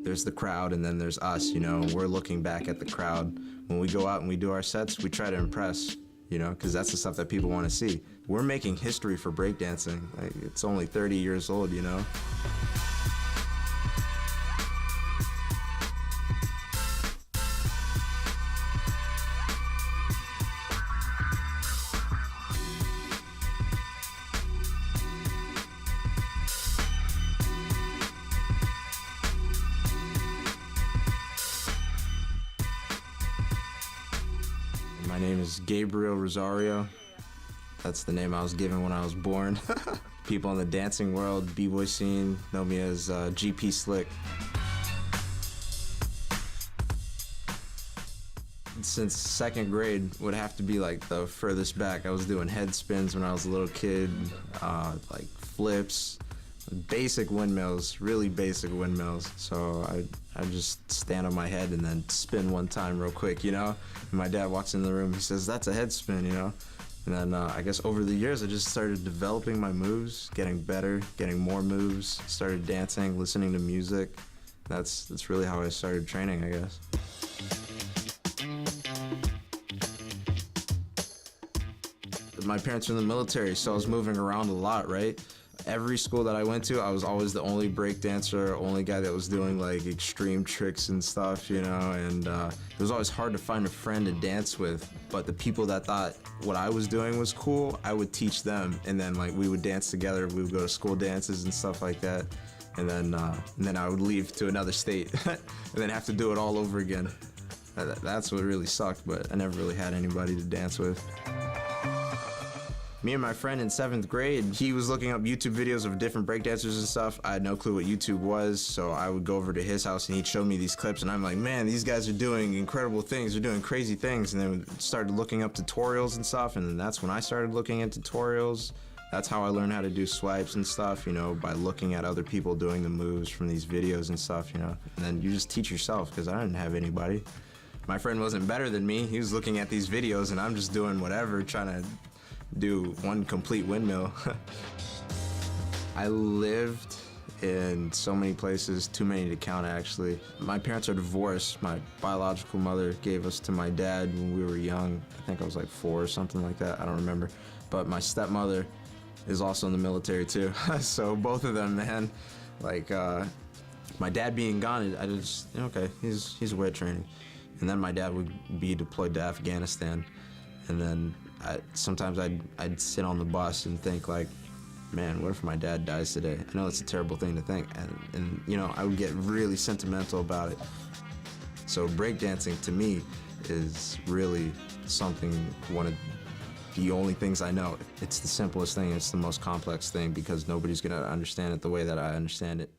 there's the crowd and then there's us, you know, and we're looking back at the crowd. When we go out and we do our sets, we try to impress, you know, because that's the stuff that people want to see. We're making history for breakdancing. Like, it's only 30 years old, you know. My name is Gabriel Rosario. That's the name I was given when I was born. People in the dancing world, b-boy scene, know me as gpslick. Since second grade would have to be like the furthest back. I was doing head spins when I was a little kid, like flips, basic windmills, really basic windmills. So I just stand on my head and then spin one time real quick, you know? And my dad walks in the room, he says, "That's a head spin," you know? And then I guess over the years, I just started developing my moves, getting better, getting more moves, started dancing, listening to music. That's really how I started training, I guess. My parents were in the military, so I was moving around a lot, right? Every school that I went to, I was always the only break dancer, only guy that was doing like extreme tricks and stuff, you know, and it was always hard to find a friend to dance with, but the people that thought what I was doing was cool, I would teach them, and then like we would dance together, we would go to school dances and stuff like that, and then I would leave to another state and then have to do it all over again. That's what really sucked, but I never really had anybody to dance with. Me and my friend in 7th grade, he was looking up YouTube videos of different breakdancers and stuff. I had no clue what YouTube was, so I would go over to his house and he'd show me these clips, and I'm like, man, these guys are doing incredible things, they're doing crazy things, and then we started looking up tutorials and stuff, and then that's when I started looking at tutorials. That's how I learned how to do swipes and stuff, you know, by looking at other people doing the moves from these videos and stuff, you know, and then you just teach yourself, because I didn't have anybody. My friend wasn't better than me, he was looking at these videos, and I'm just doing whatever, trying to do one complete windmill. I lived in so many places, too many to count actually. My parents are divorced. My biological mother gave us to my dad when we were young. I think I was like 4 or something like that, I don't remember. But my stepmother is also in the military too. So both of them, man, like my dad being gone, I just, okay, he's away training. And then my dad would be deployed to Afghanistan. And then sometimes I'd sit on the bus and think like, man, what if my dad dies today? I know it's a terrible thing to think, and you know, I would get really sentimental about it. So breakdancing to me is really something, one of the only things I know. It's the simplest thing, it's the most complex thing, because nobody's gonna understand it the way that I understand it.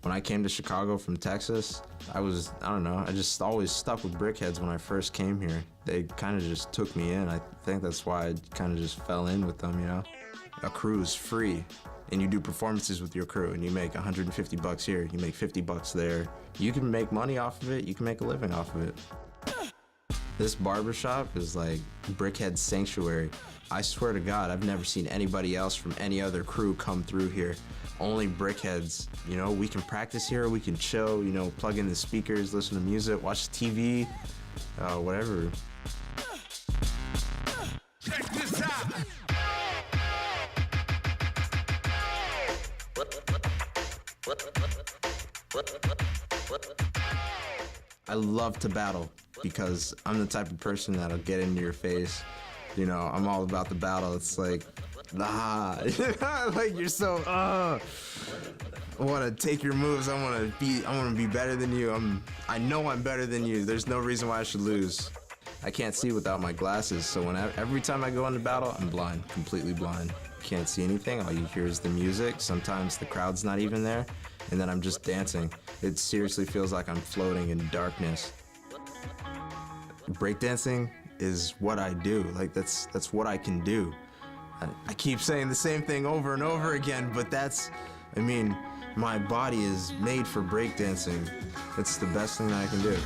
When I came to Chicago from Texas, I don't know, I just always stuck with brickheads when I first came here. They kind of just took me in. I think that's why I kind of just fell in with them, you know? A crew is free, and you do performances with your crew, and you make 150 bucks here, you make 50 bucks there. You can make money off of it, you can make a living off of it. This barbershop is like Brickhead Sanctuary. I swear to God, I've never seen anybody else from any other crew come through here. Only Brickheads. You know, we can practice here, we can chill, you know, plug in the speakers, listen to music, watch TV, whatever. Check this out. I love to battle because I'm the type of person that'll get into your face. You know, I'm all about the battle. It's like, nah, like you're so, I want to take your moves. I want to be better than you. I know I'm better than you. There's no reason why I should lose. I can't see without my glasses, so every time I go into battle, I'm blind, completely blind. Can't see anything. All you hear is the music. Sometimes the crowd's not even there, and then I'm just dancing. It seriously feels like I'm floating in darkness. Breakdancing is what I do. Like that's what I can do. I keep saying the same thing over and over again, but I mean, my body is made for breakdancing. It's the best thing that I can do.